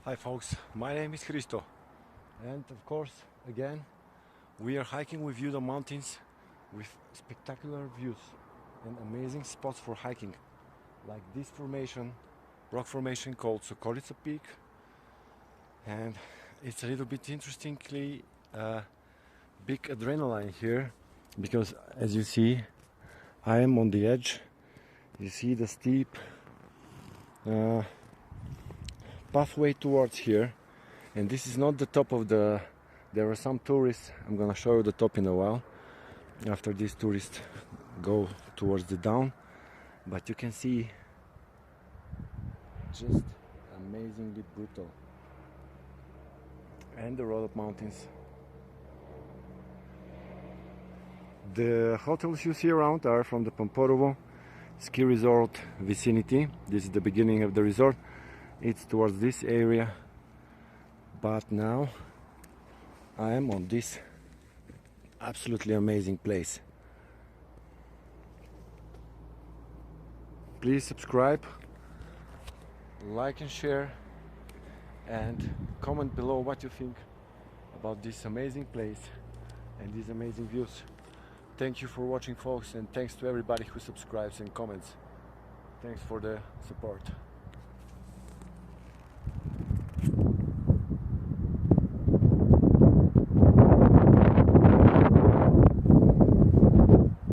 Hi folks, my name is Hristo, and of course again we are hiking with Rhodope Mountains with spectacular views and amazing spots for hiking, like this rock formation called Sokolitsa Peak. And it's a little bit interestingly big adrenaline here, because as you see I am on the edge. You see the steep pathway towards here, and this is not the top of the... There are some tourists, I'm gonna show you the top in a while after these tourists go towards the down, but you can see just amazingly brutal. And the Rhodope Mountains. The hotels you see around are from the Pamporovo ski resort vicinity. This is the beginning of the resort. It's towards this area, but now I am on this absolutely amazing place. Please subscribe, like and share, and comment below what you think about this amazing place and these amazing views. Thank you for watching, folks, and thanks to everybody who subscribes and comments. Thanks for the support.